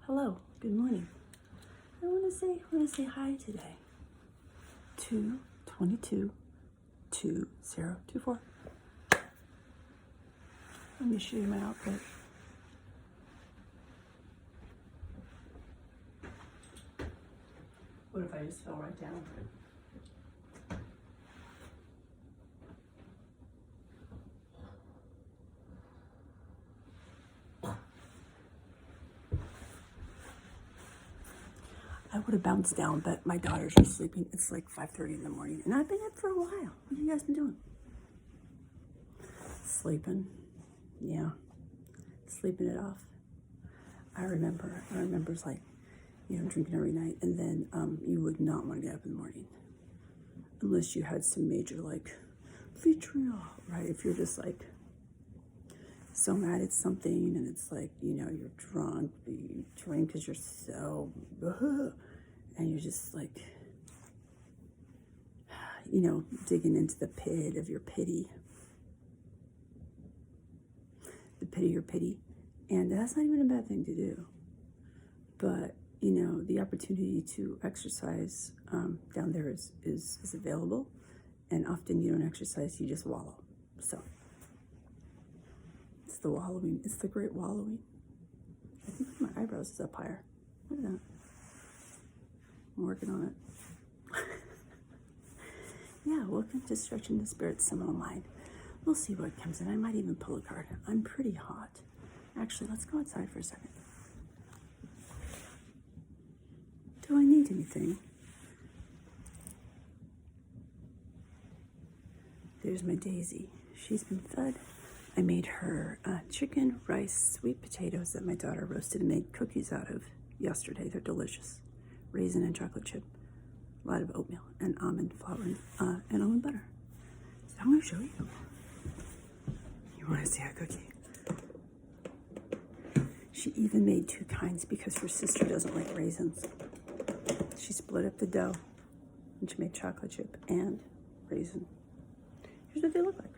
Hello, good morning. I want to say hi today. 2/22/2024. Let me show you my outfit. What if I just fell right down? I would have bounced down, but my daughters are sleeping. It's like 5:30 in the morning, and I've been up for a while. What have you guys been doing? Sleeping. Yeah. Sleeping it off. I remember it's like, drinking every night, and then you would not want to get up in the morning unless you had some major, like, vitriol, right? If you're just, like, so mad at something, and it's like, you're drunk, you drink because you're so, and you're just, like, digging into the pit of your pity. The pit of your pity. And that's not even a bad thing to do. But, the opportunity to exercise down there is available. And often you don't exercise, you just wallow. So, it's the wallowing. It's the great wallowing. I think my eyebrows is up higher. Look at that. I'm working on it. Yeah, welcome to Stretching the Spirit Seminal Mind. We'll see what comes in. I might even pull a card. I'm pretty hot. Actually, let's go outside for a second. Do I need anything? There's my Daisy. She's been fed. I made her chicken, rice, sweet potatoes that my daughter roasted and made cookies out of yesterday. They're delicious. Raisin and chocolate chip. A lot of oatmeal and almond flour and almond butter. So I'm going to show you. You want to see a cookie? She even made two kinds because her sister doesn't like raisins. She split up the dough and she made chocolate chip and raisin. Here's what they look like.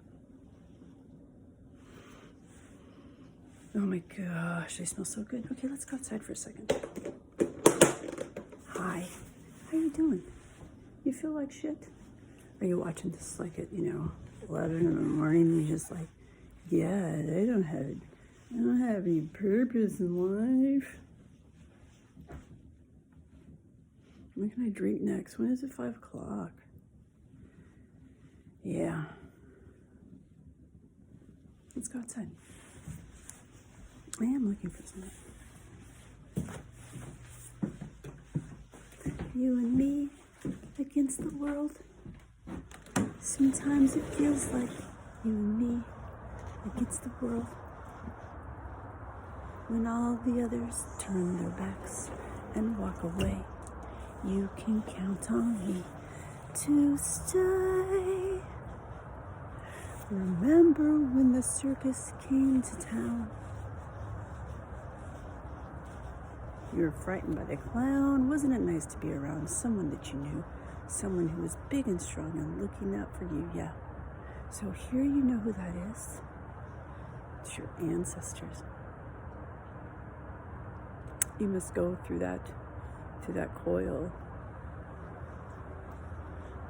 Oh my gosh, they smell so good. Okay, let's go outside for a second. Hi, how you doing? You feel like shit? Are you watching this like at, 11 in the morning and you're just like, yeah, I don't have any purpose in life. When can I drink next? When is it 5 o'clock? Yeah. Let's go outside. I am looking for something. You and me against the world. Sometimes it feels like you and me against the world. When all the others turn their backs and walk away, you can count on me to stay. Remember when the circus came to town? You were frightened by the clown. Wasn't it nice to be around someone that you knew? Someone who was big and strong and looking out for you, yeah. So here you know who that is. It's your ancestors. You must go through that coil.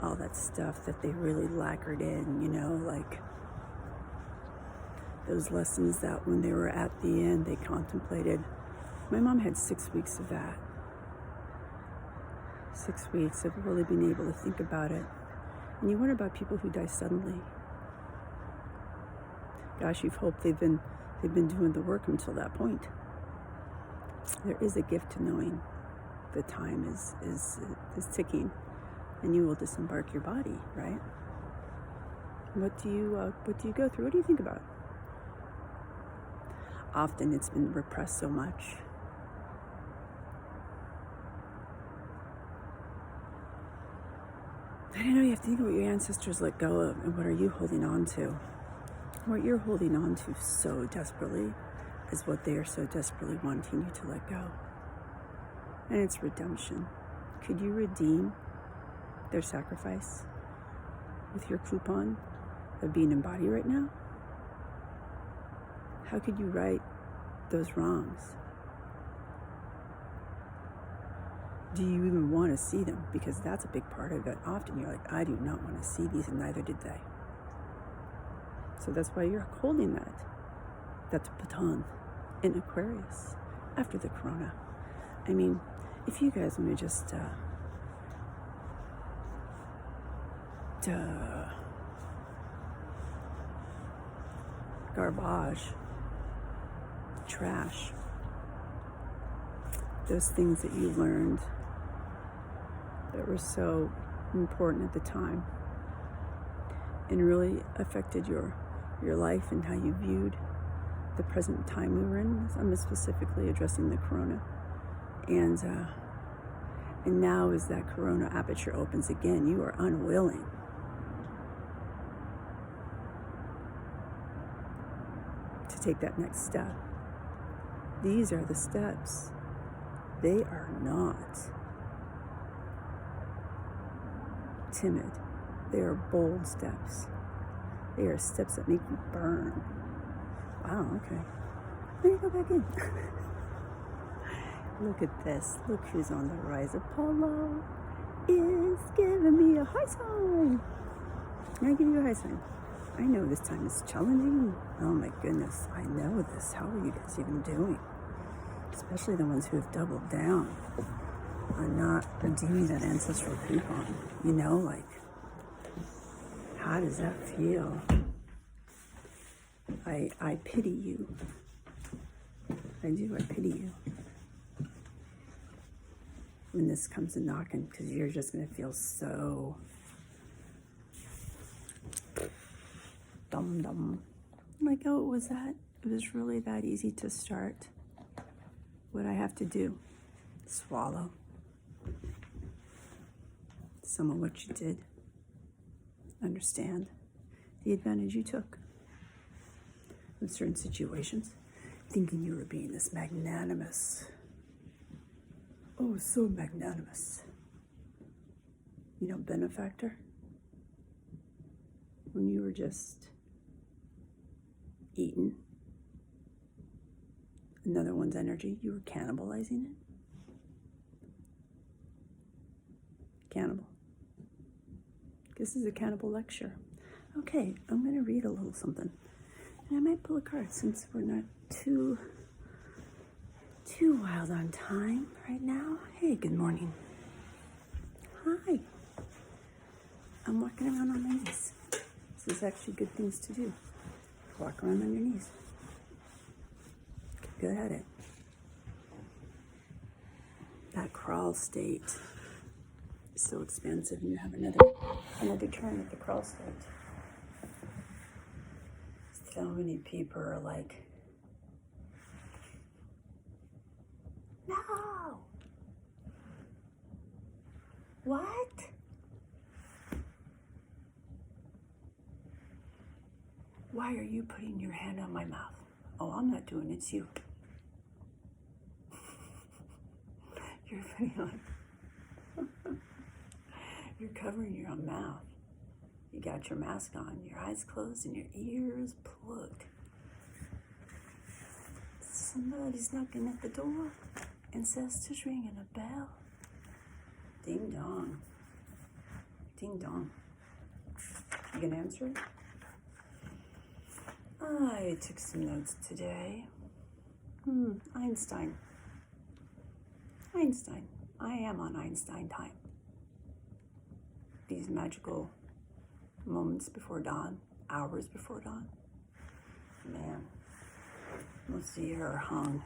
All that stuff that they really lacquered in, like those lessons that when they were at the end, they contemplated. My mom had 6 weeks of that. 6 weeks of really being able to think about it. And you wonder about people who die suddenly. Gosh, you've hoped they've been doing the work until that point. There is a gift to knowing the time is ticking, and you will disembark your body, right? What do you go through? What do you think about? Often it's been repressed so much. I don't know, you have to think of what your ancestors let go of, and what are you holding on to? What you're holding on to so desperately is what they are so desperately wanting you to let go. And it's redemption. Could you redeem their sacrifice with your coupon of being in body right now? How could you right those wrongs? do you even want to see them? Because that's a big part of it. Often you're like, I do not want to see these, and neither did they. So that's why you're holding that. That's baton in Aquarius after the corona. I mean, if you guys want to just garbage, trash, those things that you learned that were so important at the time and really affected your life and how you viewed the present time we were in. I'm specifically addressing the corona. And now as that corona aperture opens again, you are unwilling to take that next step. These are the steps. They are not timid. They are bold steps. They are steps that make you burn. Wow, okay. Let me go back in. Look at this. Look who's on the rise. Apollo is giving me a high sign. Can I give you a high sign? I know this time is challenging. Oh my goodness, I know this. How are you guys even doing? Especially the ones who have doubled down on not doing that ancestral coupon. You know, like, how does that feel? I pity you. I do, I pity you. When this comes a knocking, because you're just going to feel so dumb. Like, oh, it was really that easy to start. What I have to do, swallow some of what you did. Understand the advantage you took in certain situations, thinking you were being this magnanimous. Oh, so magnanimous. You know, benefactor. When you were just eating another one's energy, you were cannibalizing it. Cannibal. This is a Cannibal Lecture. Okay, I'm going to read a little something. And I might pull a card since we're not too wild on time right now. Hey, good morning. Hi. I'm walking around on my knees. This is actually good things to do. Walk around on your knees. Get good at it. That crawl state is so expansive, and you have another turn at the crawl state. So many people are like, no. What? Why are you putting your hand on my mouth? Oh, I'm not doing it, it's you. You're putting on. You're covering your own mouth. You got your mask on, your eyes closed, and your ears plugged. Somebody's knocking at the door. Ancestors ringing a bell. Ding dong. Ding dong. You gonna answer it? I took some notes today. Einstein. I am on Einstein time. These magical moments before dawn, hours before dawn. Man, most of you are hung.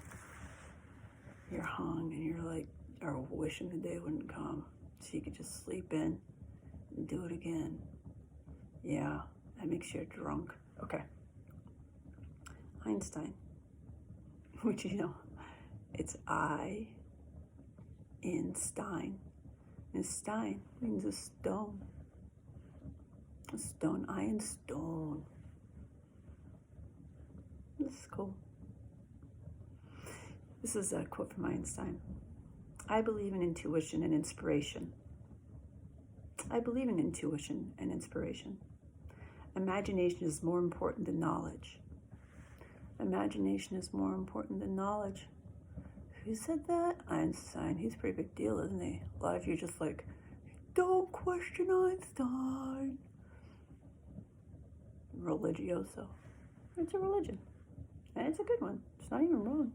You're hung and you're like, are wishing the day wouldn't come so you could just sleep in and do it again. Yeah, that makes you drunk. Okay. Einstein, which you know, it's I in Stein. And Stein means a stone. A stone, I in stone. This is cool. This is a quote from Einstein. I believe in intuition and inspiration. I believe in intuition and inspiration. Imagination is more important than knowledge. Imagination is more important than knowledge. Who said that? Einstein. He's a pretty big deal, isn't he? A lot of you just like, don't question Einstein. Religioso. It's a religion. And it's a good one. It's not even wrong.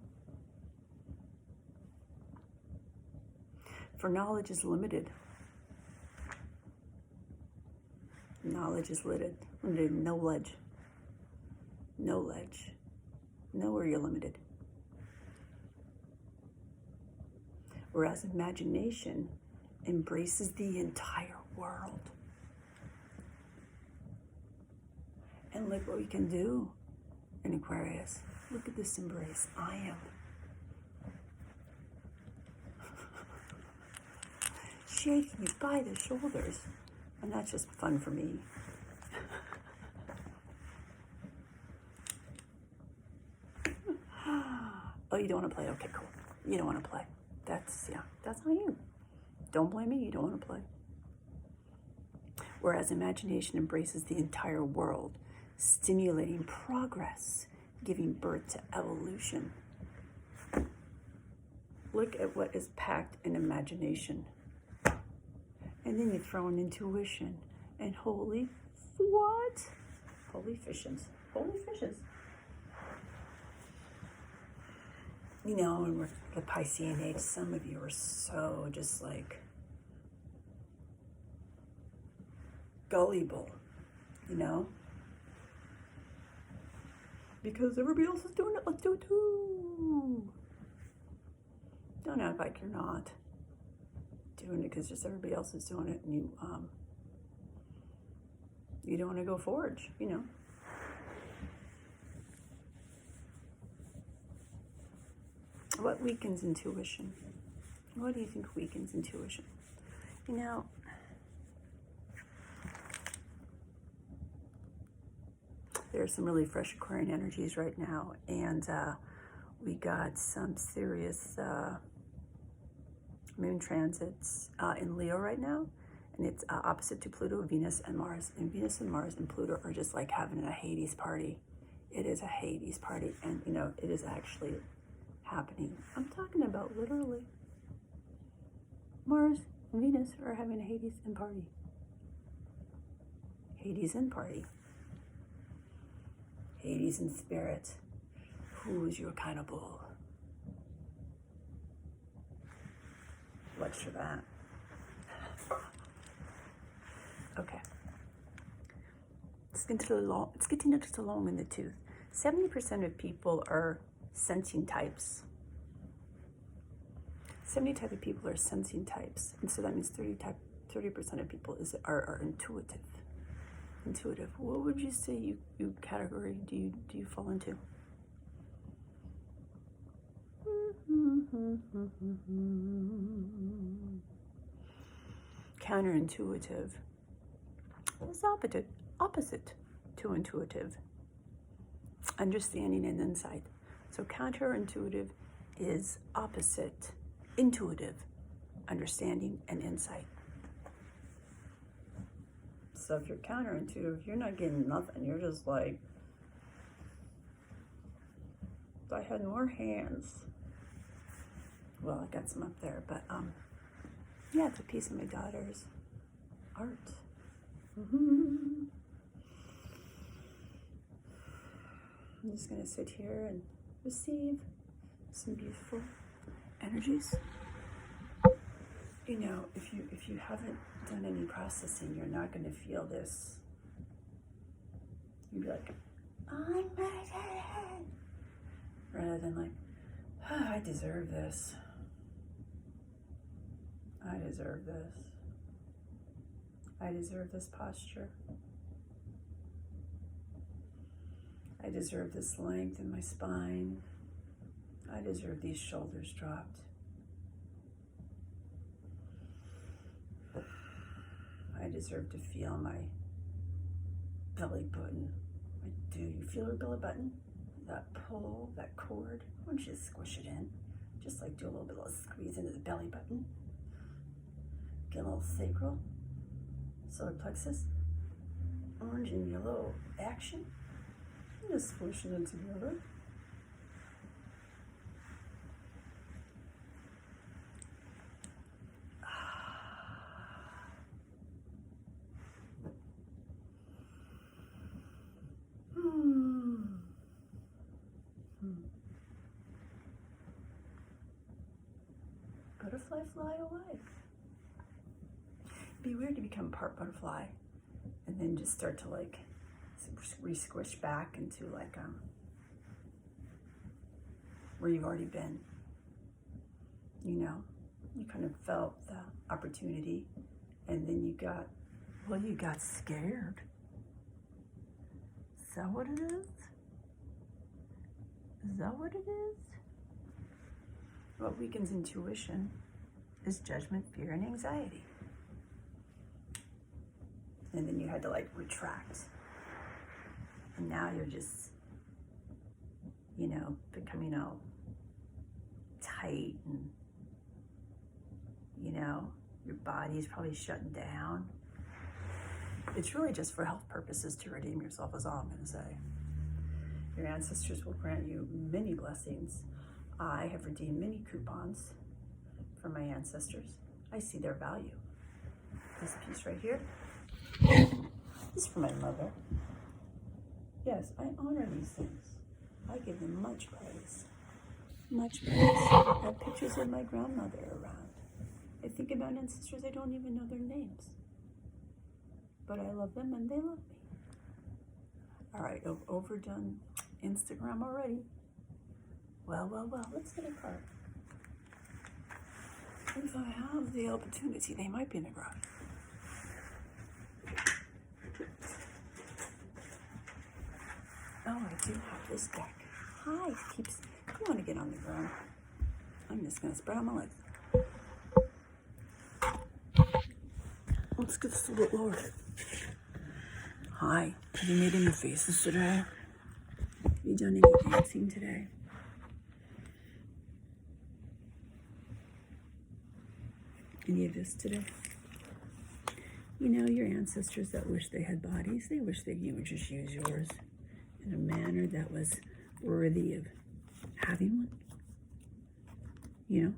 For knowledge is limited. Knowledge is limited. Knowledge. Knowledge. Know where you're limited. Whereas imagination embraces the entire world. And look what we can do in Aquarius. Look at this embrace. I am. Shaking you by the shoulders. And that's just fun for me. Oh, you don't want to play? Okay, cool. You don't want to play. That's on you. Don't blame me, you don't want to play. Whereas imagination embraces the entire world, stimulating progress, giving birth to evolution. Look at what is packed in imagination. And then you throw in intuition. And holy, what? Holy fishes. Holy fishes. You know, when we're the Piscean age, some of you are so just like gullible, you know? Because everybody else is doing it, let's do it too. Don't act like you're not doing it because just everybody else is doing it, and you don't want to go forge, you know? What weakens intuition? What do you think weakens intuition? You know, there are some really fresh Aquarian energies right now, and we got some serious moon transits in Leo right now, and it's opposite to Pluto, Venus, and Mars. And Venus and Mars and Pluto are just like having a Hades party. It is a Hades party, and you know, it is actually happening. I'm talking about literally. Mars and Venus are having a Hades and party. Hades and party. Hades in spirit. Who's your cannibal? Lecture that. Okay. It's getting just along in the tooth. 70% of people are sensing types. 70% of people are sensing types, and so that means 30% of people are intuitive. Intuitive. What would you say you category do you fall into? Counterintuitive. What's opposite to intuitive? Understanding and insight. So counterintuitive is opposite intuitive, understanding and insight. So if you're counterintuitive, you're not getting nothing. You're just like, if I had more hands. Well, I got some up there, but yeah, it's a piece of my daughter's art. I'm just gonna sit here and receive some beautiful energies. You know, if you haven't done any processing, you're not gonna feel this. You'd be like, I'm ready, rather than like, oh, I deserve this. I deserve this. I deserve this posture. I deserve this length in my spine. I deserve these shoulders dropped. I deserve to feel my belly button. Do you feel your belly button? That pull, that cord. Why don't you just squish it in? Just like do a little bit of squeeze into the belly button. Get a little sacral, solar plexus, orange and yellow action. And just squish it in together. Butterfly, fly away. It'd be weird to become part butterfly and then just start to like re-squish back into like where you've already been. You know, you kind of felt the opportunity and then you got scared. Is that what it is? Is that what it is? What weakens intuition is judgment, fear, and anxiety. And then you had to like retract. And now you're just, you know, becoming all tight and, you know, your body's probably shutting down. It's really just for health purposes to redeem yourself, is all I'm going to say. Your ancestors will grant you many blessings. I have redeemed many coupons from my ancestors. I see their value. This piece right here, this is for my mother. Yes, I honor these things. I give them much praise. Much praise. I have pictures of my grandmother around. I think about ancestors, I don't even know their names. But I love them and they love me. All right, I've overdone Instagram already. Well, let's get a card. If I have the opportunity, they might be in the garage. Oh, I do have this deck. Hi, keeps. I want to get on the ground. I'm just going to spread out my legs. Let's get this a little lower. Hi, have you made any faces today? Have you done any dancing today? Any of this today? You know, your ancestors that wish they had bodies, they wish that you would just use yours in a manner that was worthy of having one. You know?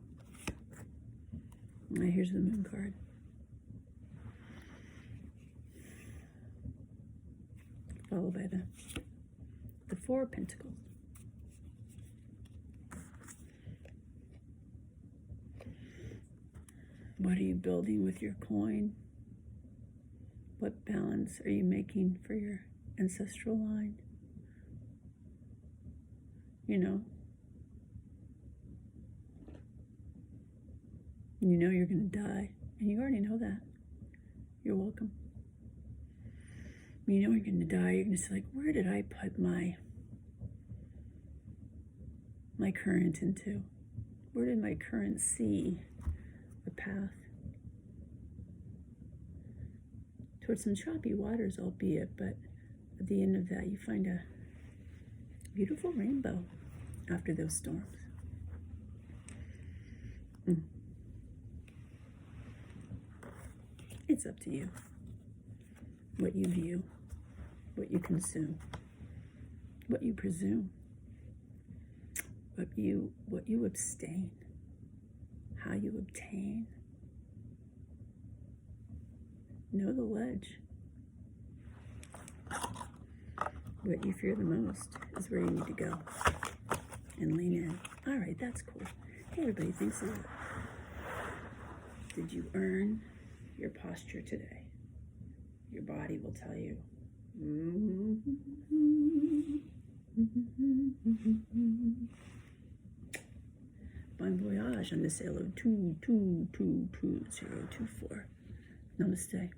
Now here's the moon card. Followed by the Four of Pentacles. What are you building with your coin? What balance are you making for your ancestral line? You know you're going to die, and you already know that. You're welcome. You know you're going to die. You're going to say, like, where did I put my current into? Where did my current see the path? Towards some choppy waters, albeit, but at the end of that, you find a beautiful rainbow after those storms. It's up to you. What you view, what you consume, what you presume, what you abstain, how you obtain. Know the ledge. What you fear the most is where you need to go and lean in. All right, that's cool. Hey, everybody, thanks a lot. Did you earn your posture today? Your body will tell you. Bon voyage on the sail of 2222024. Namaste.